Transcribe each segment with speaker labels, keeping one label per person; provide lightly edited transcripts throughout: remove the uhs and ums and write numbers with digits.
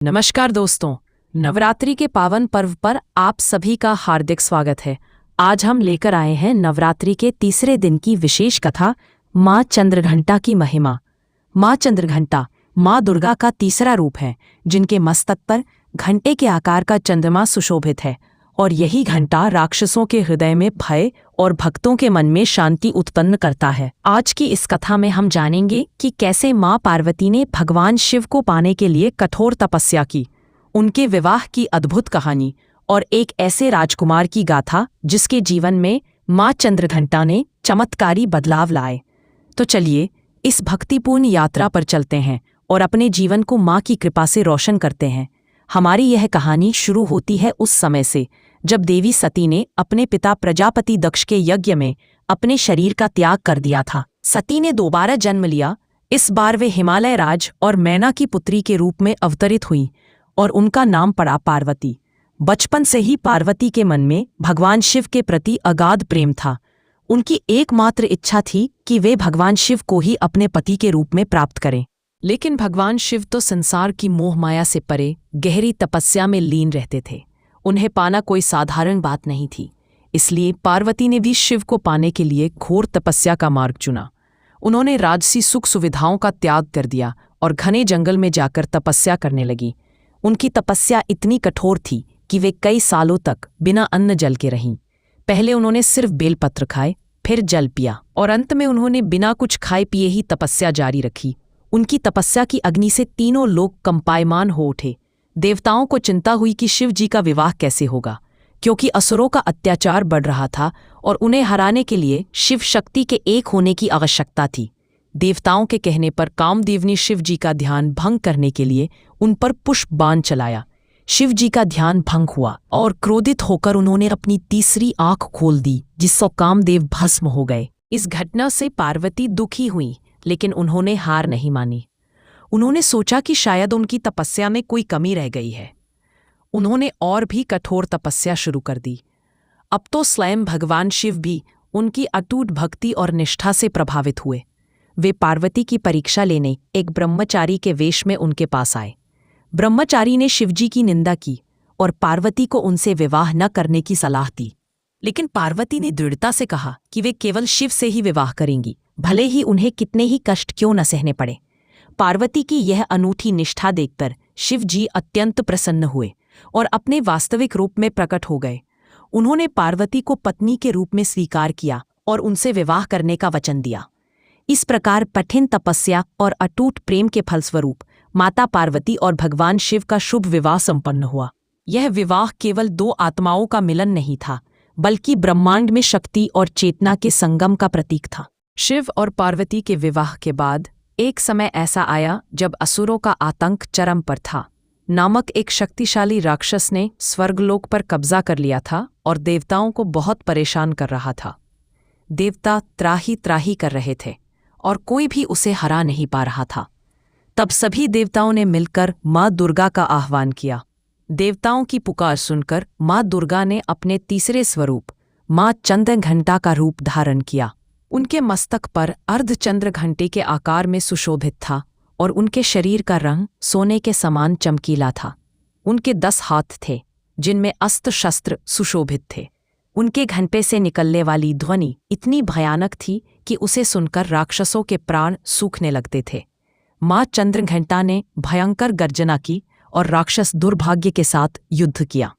Speaker 1: नमस्कार दोस्तों, नवरात्रि के पावन पर्व पर आप सभी का हार्दिक स्वागत है। आज हम लेकर आए हैं नवरात्रि के तीसरे दिन की विशेष कथा, माँ चंद्रघंटा की महिमा। माँ चंद्रघंटा माँ दुर्गा का तीसरा रूप है, जिनके मस्तक पर घंटे के आकार का चंद्रमा सुशोभित है और यही घंटा राक्षसों के हृदय में भय और भक्तों के मन में शांति उत्पन्न करता है। आज की इस कथा में हम जानेंगे कि कैसे माँ पार्वती ने भगवान शिव को पाने के लिए कठोर तपस्या की, उनके विवाह की अद्भुत कहानी और एक ऐसे राजकुमार की गाथा जिसके जीवन में माँ चंद्रघंटा ने चमत्कारी बदलाव लाए। तो चलिए इस भक्तिपूर्ण यात्रा पर चलते हैं और अपने जीवन को माँ की कृपा से रोशन करते हैं। हमारी यह कहानी शुरू होती है उस समय से जब देवी सती ने अपने पिता प्रजापति दक्ष के यज्ञ में अपने शरीर का त्याग कर दिया था। सती ने दोबारा जन्म लिया। इस बार वे हिमालय राज और मैना की पुत्री के रूप में अवतरित हुई और उनका नाम पड़ा पार्वती। बचपन से ही पार्वती के मन में भगवान शिव के प्रति अगाध प्रेम था। उनकी एकमात्र इच्छा थी कि वे भगवान शिव को ही अपने पति के रूप में प्राप्त करें। लेकिन भगवान शिव तो संसार की मोह माया से परे गहरी तपस्या में लीन रहते थे। उन्हें पाना कोई साधारण बात नहीं थी। इसलिए पार्वती ने भी शिव को पाने के लिए घोर तपस्या का मार्ग चुना। उन्होंने राजसी सुख सुविधाओं का त्याग कर दिया और घने जंगल में जाकर तपस्या करने लगी। उनकी तपस्या इतनी कठोर थी कि वे कई सालों तक बिना अन्न जल के रहीं। पहले उन्होंने सिर्फ बेलपत्र खाए, फिर जल पिया और अंत में उन्होंने बिना कुछ खाए पिए ही तपस्या जारी रखी। उनकी तपस्या की अग्नि से तीनों लोग कंपायमान हो उठे। देवताओं को चिंता हुई कि शिव जी का विवाह कैसे होगा, क्योंकि असुरों का अत्याचार बढ़ रहा था और उन्हें हराने के लिए शिव शक्ति के एक होने की आवश्यकता थी। देवताओं के कहने पर कामदेव ने शिव जी का ध्यान भंग करने के लिए उन पर पुष्प बाण चलाया। शिव जी का ध्यान भंग हुआ और क्रोधित होकर उन्होंने अपनी तीसरी आंख खोल दी, जिससे कामदेव भस्म हो गए। इस घटना से पार्वती दुखी हुई, लेकिन उन्होंने हार नहीं मानी। उन्होंने सोचा कि शायद उनकी तपस्या में कोई कमी रह गई है। उन्होंने और भी कठोर तपस्या शुरू कर दी। अब तो स्वयं भगवान शिव भी उनकी अटूट भक्ति और निष्ठा से प्रभावित हुए। वे पार्वती की परीक्षा लेने एक ब्रह्मचारी के वेश में उनके पास आए। ब्रह्मचारी ने शिवजी की निंदा की और पार्वती को उनसे विवाह न करने की सलाह दी। लेकिन पार्वती ने दृढ़ता से कहा कि वे केवल शिव से ही विवाह करेंगी, भले ही उन्हें कितने ही कष्ट क्यों न सहने पड़े। पार्वती की यह अनूठी निष्ठा देखकर शिव जी अत्यंत प्रसन्न हुए और अपने वास्तविक रूप में प्रकट हो गए। उन्होंने पार्वती को पत्नी के रूप में स्वीकार किया और उनसे विवाह करने का वचन दिया। इस प्रकार कठिन तपस्या और अटूट प्रेम के फलस्वरूप माता पार्वती और भगवान शिव का शुभ विवाह संपन्न हुआ। यह विवाह केवल दो आत्माओं का मिलन नहीं था, बल्कि ब्रह्मांड में शक्ति और चेतना के संगम का प्रतीक था। शिव और पार्वती के विवाह के बाद एक समय ऐसा आया जब असुरों का आतंक चरम पर था। नामक एक शक्तिशाली राक्षस ने स्वर्गलोक पर कब्जा कर लिया था और देवताओं को बहुत परेशान कर रहा था। देवता त्राही त्राही कर रहे थे और कोई भी उसे हरा नहीं पा रहा था। तब सभी देवताओं ने मिलकर माँ दुर्गा का आह्वान किया। देवताओं की पुकार सुनकर माँ दुर्गा ने अपने तीसरे स्वरूप माँ चंद्रघंटा का रूप धारण किया। उनके मस्तक पर अर्धचंद्र घंटे के आकार में सुशोभित था और उनके शरीर का रंग सोने के समान चमकीला था। उनके 10 हाथ थे, जिनमें अस्त्र शस्त्र सुशोभित थे। उनके घंटे से निकलने वाली ध्वनि इतनी भयानक थी कि उसे सुनकर राक्षसों के प्राण सूखने लगते थे। माँ चंद्रघंटा ने भयंकर गर्जना की और राक्षस दुर्भाग्य के साथ युद्ध किया।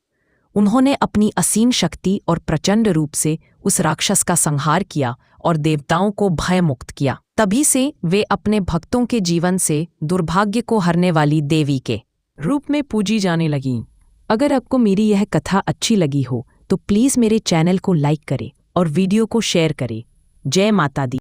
Speaker 1: उन्होंने अपनी असीम शक्ति और प्रचंड रूप से उस राक्षस का संहार किया और देवताओं को भयमुक्त किया। तभी से वे अपने भक्तों के जीवन से दुर्भाग्य को हरने वाली देवी के रूप में पूजी जाने लगीं। अगर आपको मेरी यह कथा अच्छी लगी हो तो प्लीज़ मेरे चैनल को लाइक करें और वीडियो को शेयर करें। जय माता दी।